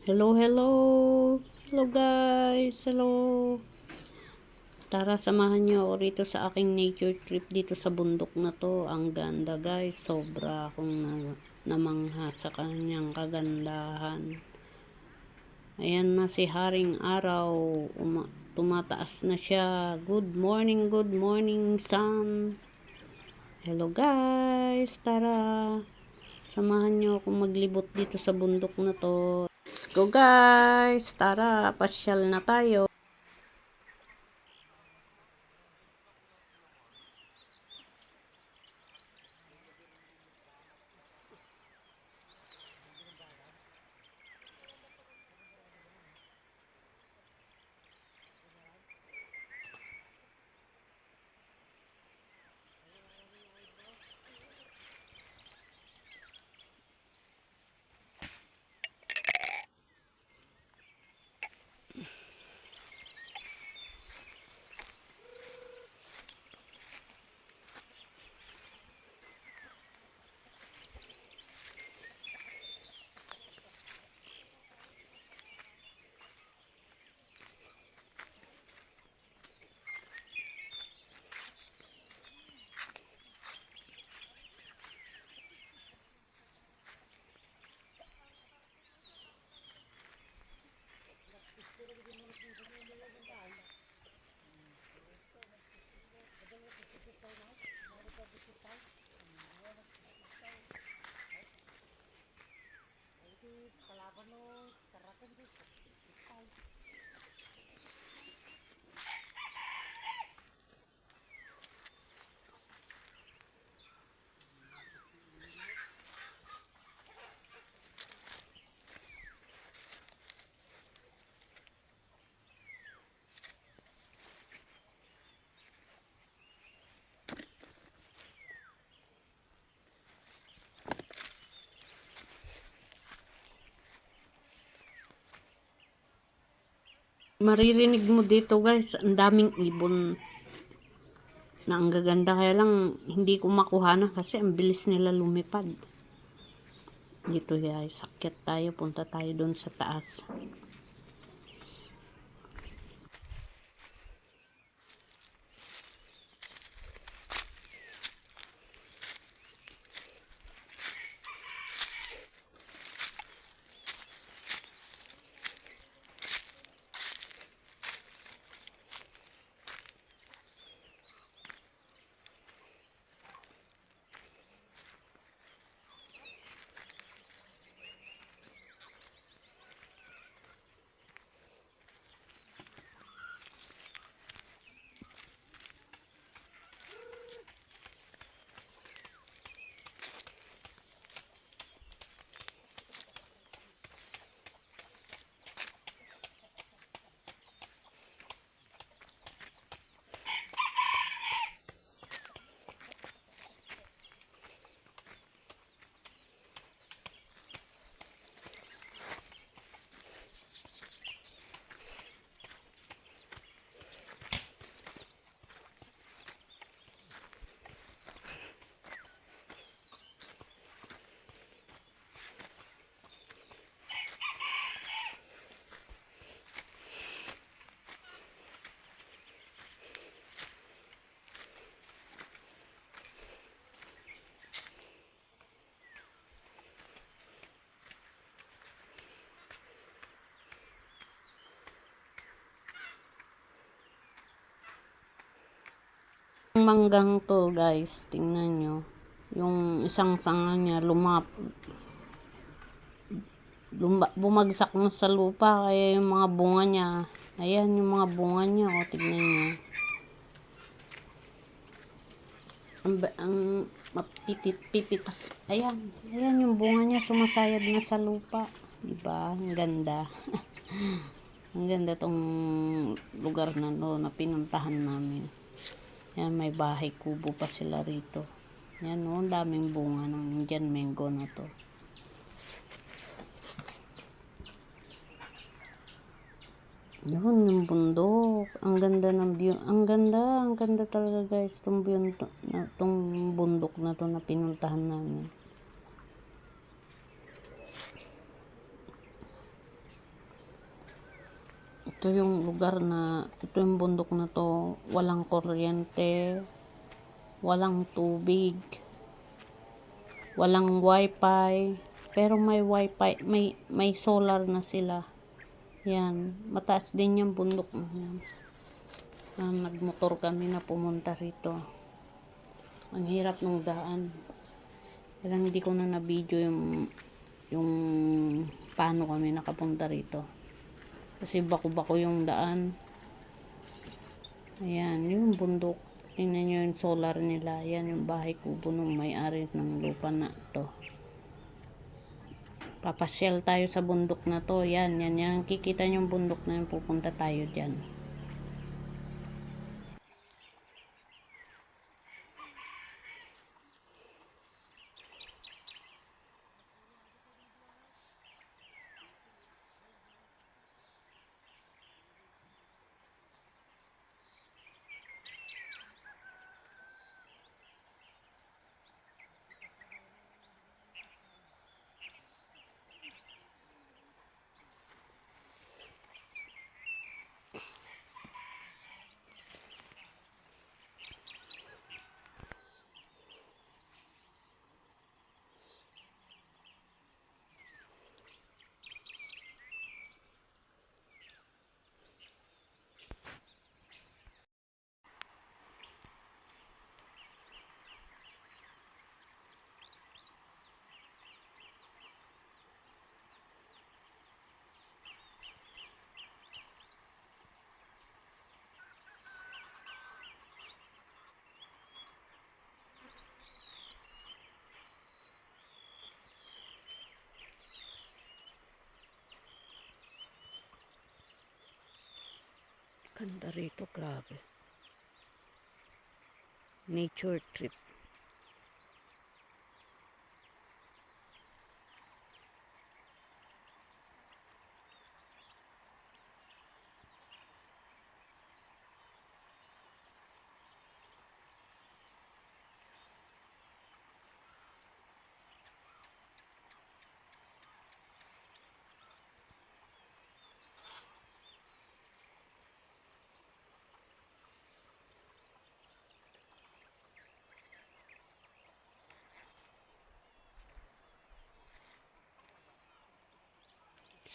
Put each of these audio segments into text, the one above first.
Hello, hello. Hello guys. Hello. Tara, samahan niyo ako rito sa aking nature trip dito sa bundok na to. Ang ganda guys. Sobra akong namangha sa kanyang kagandahan. Ayan na si Haring Araw. Tumataas na siya. Good morning sun. Hello guys. Tara. Samahan niyo akong maglibot dito sa bundok na to. Let's go guys. Tara, pasyal na tayo. Maririnig mo dito guys, ang daming ibon na ang gaganda, kaya lang hindi ko makuha na kasi ang bilis nila lumipad. Dito guys, akyat tayo, punta tayo doon sa taas. Ang manggang to guys, tingnan nyo. Yung isang sanga niya bumagsak na sa lupa, kaya yung mga bunga niya, ayan yung mga bunga niya, o tingnan nyo. Ang pipitas. Ayan yung bunga niya, sumasayad na sa lupa. Diba? Ang ganda. Ang ganda tong lugar na no, na pinuntahan namin. Yan, may bahay kubo pa sila rito. Yan no, ang daming bunga ng Indian mango na to. Yun, yung bundok. Ang ganda ng view. Ang ganda talaga guys. Tong bundok na to na pinuntahan namin. Ito yung lugar na, ito yung bundok na to, walang kuryente, walang tubig, walang wifi, pero may wifi, may solar na sila. Yan, mataas din yung bundok na yan. Nagmotor kami na pumunta rito. Ang hirap ng daan. Kaya hindi ko na na-video yung paano kami nakapunta rito. Kasi bako-bako yung daan. Ayan, yung bundok. Tingnan nyo yung solar nila. Ayan yung bahay kubo ng may-ari ng lupa na to. Papasyal tayo sa bundok na to. Yan. Kikita nyo yung bundok na yun. Pupunta tayo dyan. Ganda rito, grabe. Nature trip.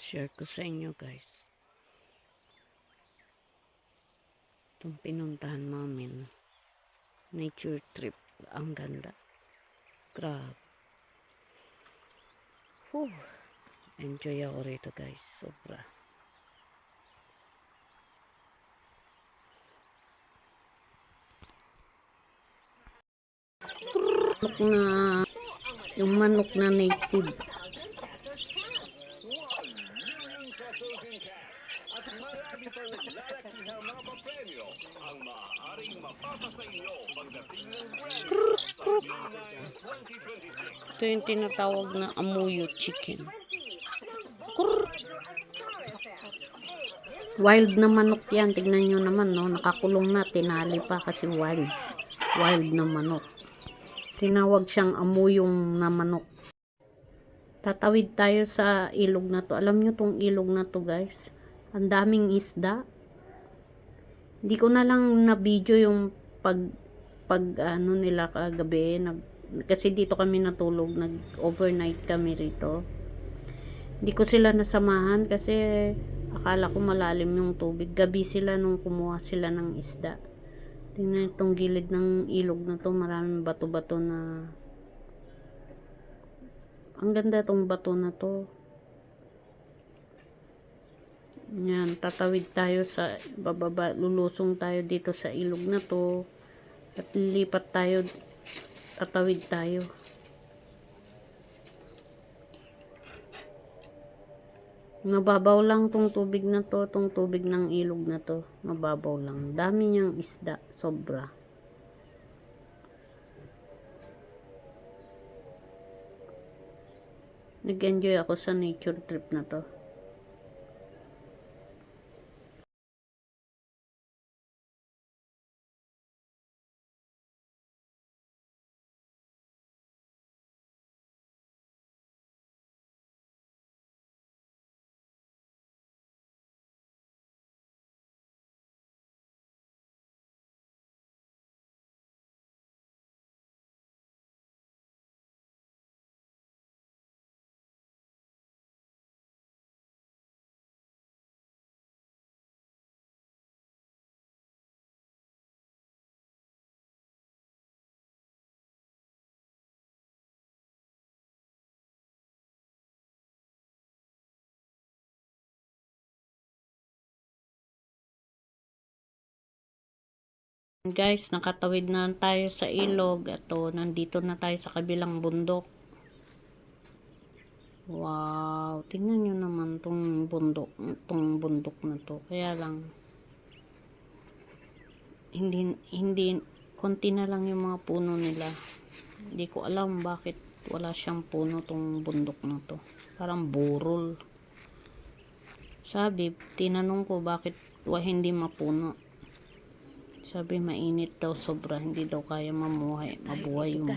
Share ko sa inyo, guys. Itong pinuntahan namin. Nature trip. Ang ganda. Grabe. Whew. Enjoy ako rito, guys. Sobra. Yung manok na native. Ito yung tinatawag na amuyo chicken. Wild na manok yan. Tignan nyo naman, no? Nakakulong na. Tinali pa kasi wild. Wild na manok. Tinawag siyang amuyong na manok. Tatawid tayo sa ilog na to. Alam nyo tong ilog na to, guys? Ang daming isda. Hindi ko na lang na-video yung ano nila kagabi. Kasi dito kami natulog. Nag-overnight kami rito. Hindi ko sila nasamahan kasi akala ko malalim yung tubig. Gabi sila nung kumuha sila ng isda. Tingnan itong gilid ng ilog na to. Maraming bato-bato na. Ang ganda tong bato na to. Yan, tatawid tayo sa bababa. Lulusong tayo dito sa ilog na to. At lilipat tayo. Tatawid tayo. Mababaw lang tong tubig na to. Tong tubig ng ilog na to. Mababaw lang. Dami niyang isda. Sobra. Nag-enjoy ako sa nature trip na to. Guys, nakatawid na tayo sa ilog. Ato, nandito na tayo sa kabilang bundok. Wow, tingnan nyo naman tong bundok na to. Kaya lang, hindi, konti na lang yung mga puno nila. Hindi ko alam bakit wala siyang puno tong bundok na to. Parang burol. Sabi, tinanong ko bakit hindi mapuno. Sabi, mainit daw sobra. Hindi daw kaya mabuhay yung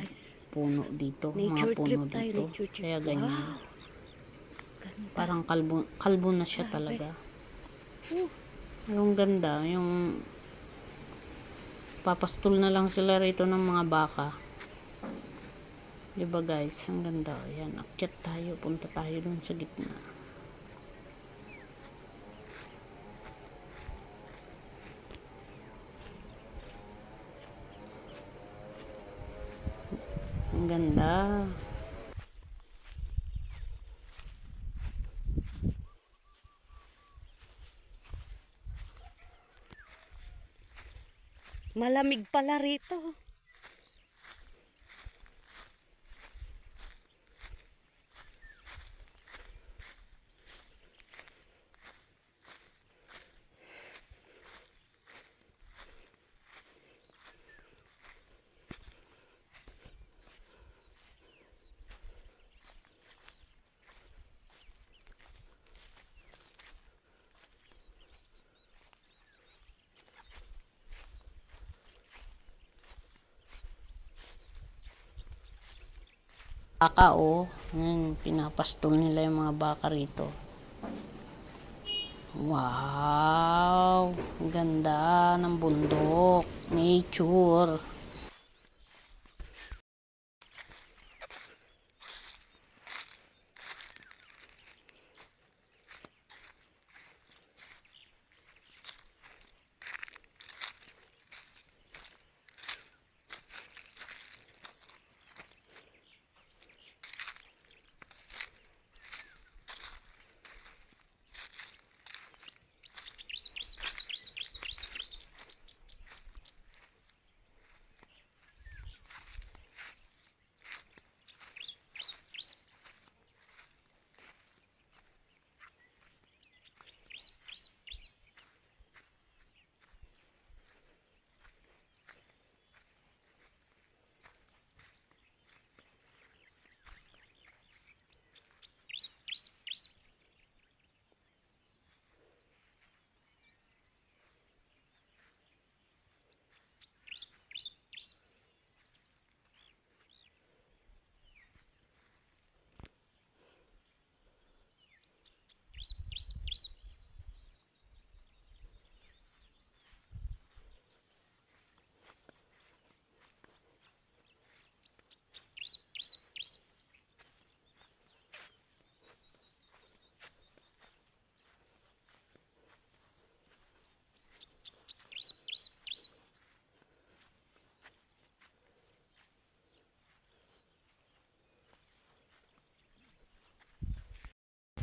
puno dito. Mga puno dito. Kaya ganyan. Parang kalbo na siya talaga. Yung ganda, yung papastol na lang sila rito ng mga baka. Diba guys, ang ganda. Ayan, akyat tayo, punta tayo dun sa gitna. Ang ganda. Malamig pala rito. Baka pinapastol nila yung mga baka rito. Wow, ganda ng bundok, nature.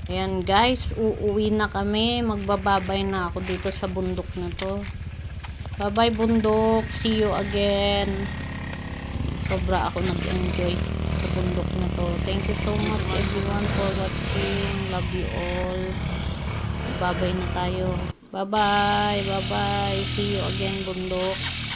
Ayan guys, uuwi na kami. Magbababay na ako dito sa bundok na to. Bye bye bundok. See you again. Sobra ako nag-enjoy sa bundok na to. Thank you so much everyone for watching. Love you all. Babay na tayo. Bye bye. Bye bye. See you again bundok.